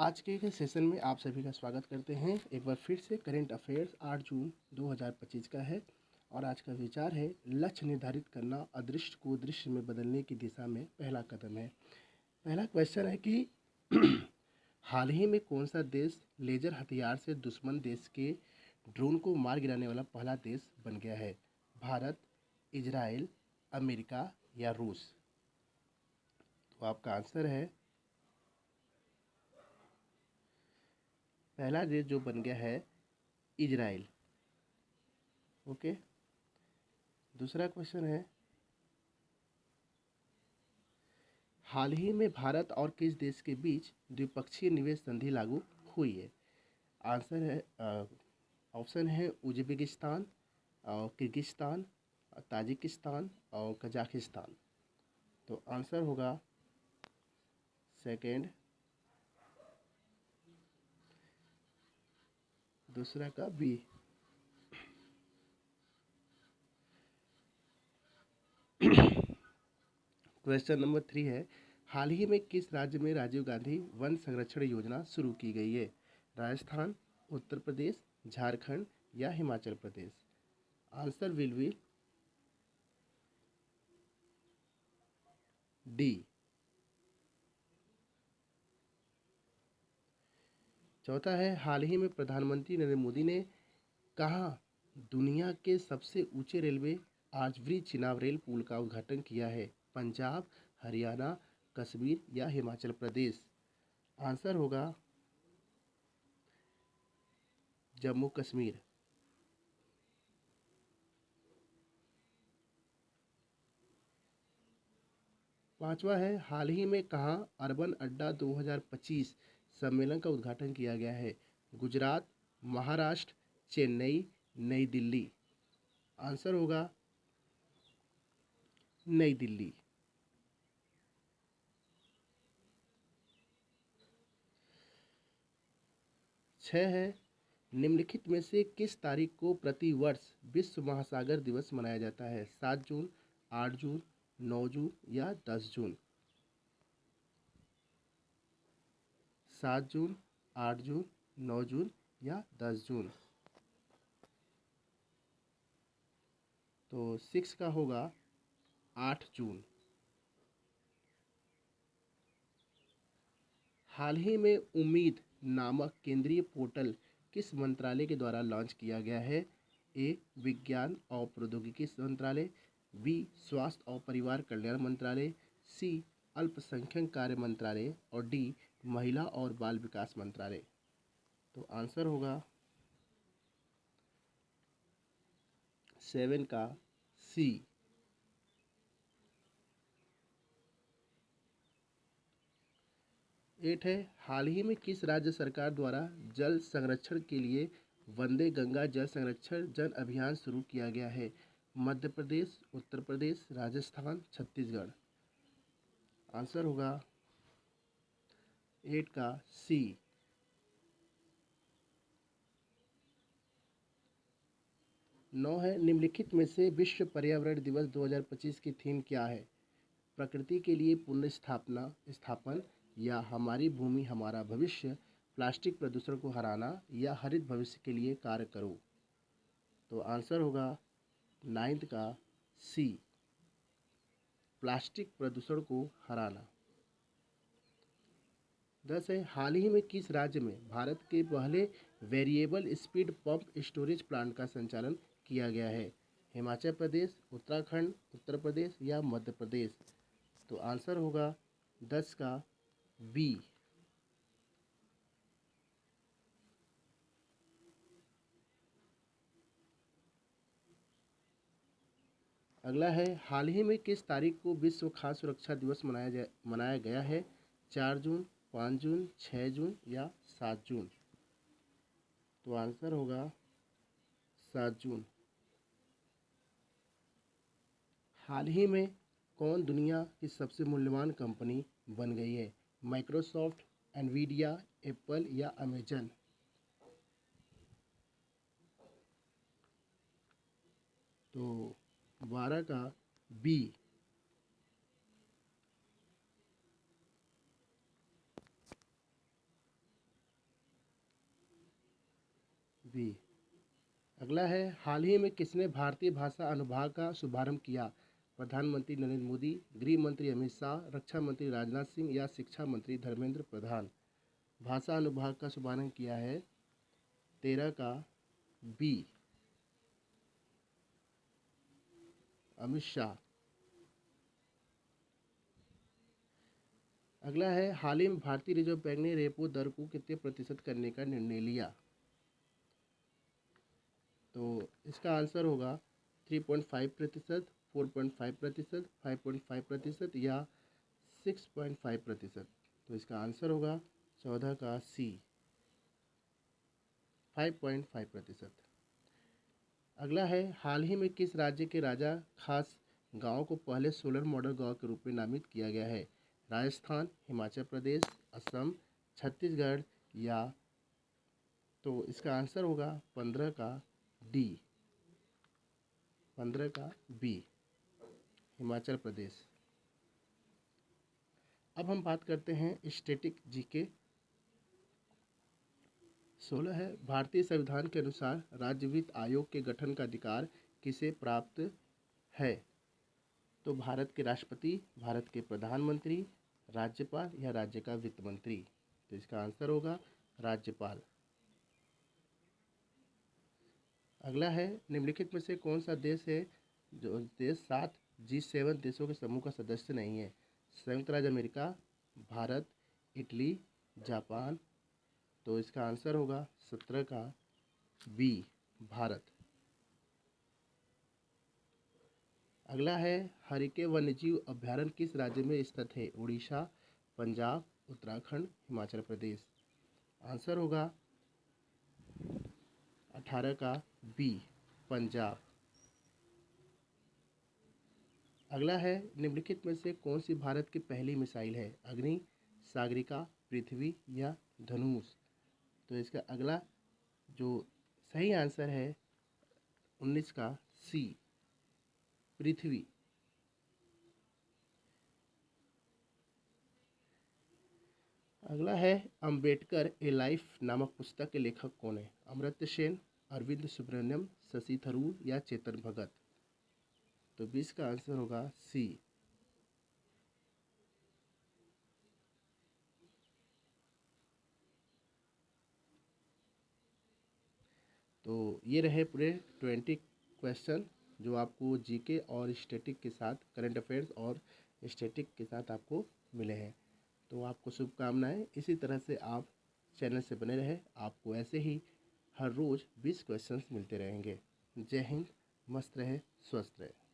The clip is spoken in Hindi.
आज के सेशन में आप सभी का स्वागत करते हैं। एक बार फिर से करंट अफेयर्स 8 जून 2025 का है और आज का विचार है लक्ष्य निर्धारित करना अदृश्य को दृश्य में बदलने की दिशा में पहला कदम है। पहला क्वेश्चन है कि हाल ही में कौन सा देश लेजर हथियार से दुश्मन देश के ड्रोन को मार गिराने वाला पहला देश बन गया है? भारत, इजराइल, अमेरिका या रूस? तो आपका आंसर है पहला देश जो बन गया है इजराइल। ओके, दूसरा क्वेश्चन है हाल ही में भारत और किस देश के बीच द्विपक्षीय निवेश संधि लागू हुई है? आंसर है ऑप्शन है उज्बेकिस्तान, किर्गिस्तान, ताजिकिस्तान और कजाकिस्तान। तो आंसर होगा सेकंड, दूसरा का बी। क्वेश्चन नंबर 3 है हाल ही में किस राज्य में राजीव गांधी वन संरक्षण योजना शुरू की गई है? राजस्थान, उत्तर प्रदेश, झारखंड या Himachal Pradesh? Answer will be D. चौथा है हाल ही में प्रधानमंत्री नरेंद्र मोदी ने कहाँ दुनिया के सबसे ऊंचे रेलवे आर्चब्रिज चिनाब रेल पुल का उद्घाटन किया है? पंजाब, हरियाणा, कश्मीर या हिमाचल प्रदेश? आंसर होगा जम्मू कश्मीर। पांचवा है हाल ही में कहाँ अर्बन अड्डा 2025 सम्मेलन का उद्घाटन किया गया है? गुजरात, महाराष्ट्र, चेन्नई, नई दिल्ली? आंसर होगा नई दिल्ली। छः है निम्नलिखित में से किस तारीख को प्रति वर्ष विश्व महासागर दिवस मनाया जाता है? 7 जून, 8 जून, 9 जून या 10 जून? 7 जून, 8 जून, 9 जून या 10 जून? तो 6 का होगा 8 जून। हाल ही में उम्मीद नामक केंद्रीय पोर्टल किस मंत्रालय के द्वारा लॉन्च किया गया है? ए विज्ञान और प्रौद्योगिकी मंत्रालय, बी स्वास्थ्य और परिवार कल्याण मंत्रालय, सी अल्पसंख्यक कार्य मंत्रालय और डी महिला और बाल विकास मंत्रालय? तो आंसर होगा 7 का सी। 8 है हाल ही में किस राज्य सरकार द्वारा जल संरक्षण के लिए वंदे गंगा जल संरक्षण जन अभियान शुरू किया गया है? मध्य प्रदेश, उत्तर प्रदेश, राजस्थान, छत्तीसगढ़? आंसर होगा 8 का सी। 9 है निम्नलिखित में से विश्व पर्यावरण दिवस 2025 की थीम क्या है? प्रकृति के लिए पुनर्स्थापना स्थापन या हमारी भूमि हमारा भविष्य, प्लास्टिक प्रदूषण को हराना या हरित भविष्य के लिए कार्य करो? तो आंसर होगा 9 का सी, प्लास्टिक प्रदूषण को हराना। 10 है हाल ही में किस राज्य में भारत के पहले variable speed pump storage plant का संचालन किया गया है? हिमाचल प्रदेश, उत्तराखंड, उत्तर प्रदेश या मध्य प्रदेश? तो आंसर होगा 10 का बी। अगला है हाल ही में किस तारीख को विश्व खाद्य सुरक्षा दिवस मनाया गया है? 4 जून, 5 जून, 6 जून या 7 जून? तो आंसर होगा 7 जून। हाल ही में कौन दुनिया की सबसे मूल्यवान कंपनी बन गई है? माइक्रोसॉफ्ट, एनवीडिया, एप्पल या अमेजन? तो 12 का बी। बी। अगला है, हाल ही में किसने भारतीय भाषा अनुभाग का शुभारंभ किया? प्रधानमंत्री नरेंद्र मोदी, गृह मंत्री अमित शाह, रक्षा मंत्री राजनाथ सिंह या शिक्षा मंत्री धर्मेंद्र प्रधान? भाषा अनुभाग का शुभारंभ किया है 13 का बी, अमित शाह। अगला है, हाल ही में भारतीय रिजर्व बैंक ने रेपो दर को कितने प्रतिशत करने का निर्णय लिया? तो इसका आंसर होगा 3.5%, 4.5%, 5.5% या 6.5%। तो इसका आंसर होगा 14 का सी, 5.5%। अगला है, हाल ही में किस राज्य के राजा खास गांव को पहले सोलर मॉडल गांव के रूप में नामित किया गया है? राजस्थान, हिमाचल प्रदेश, असम, छत्तीसगढ़ या? तो इसका आंसर होगा 15 का डी, 15 का बी, हिमाचल प्रदेश। अब हम बात करते हैं स्टैटिक जीके। 16 है, भारतीय संविधान के अनुसार राज्य वित्त आयोग के गठन का अधिकार किसे प्राप्त है? तो भारत के राष्ट्रपति, भारत के प्रधानमंत्री, राज्यपाल या राज्य का वित्त मंत्री? तो इसका आंसर होगा राज्यपाल। अगला है, निम्नलिखित में से कौन सा देश है जो देश 7 G7 देशों के समूह का सदस्य नहीं है? संयुक्त राज्य अमेरिका, भारत, इटली, जापान? तो इसका आंसर होगा 17 का बी, भारत। अगला है, हरिके वन्यजीव अभयारण्य किस राज्य में स्थित है? उड़ीसा, पंजाब, उत्तराखंड, हिमाचल प्रदेश? आंसर होगा 18 का बी, पंजाब। अगला है, निम्नलिखित में से कौन सी भारत की पहली मिसाइल है? अग्नि, सागरिका, पृथ्वी या धनुष? तो इसका अगला जो सही आंसर है 19 का सी, पृथ्वी। अगला है, अंबेडकर ए लाइफ नामक पुस्तक के लेखक कौन है? अमर्त्य सेन, अरविंद सुब्रमण्यम, शशि थरूर या चेतन भगत? तो 20 का आंसर होगा सी। तो ये रहे पूरे 20 क्वेश्चन जो आपको जीके और स्टैटिक के साथ, करंट अफेयर्स और स्टैटिक के साथ आपको मिले हैं। तो आपको शुभकामनाएं। इसी तरह से आप चैनल से बने रहे, आपको ऐसे ही हर रोज़ 20 क्वेश्चंस मिलते रहेंगे। जय हिंद, मस्त रहे, स्वस्थ रहे।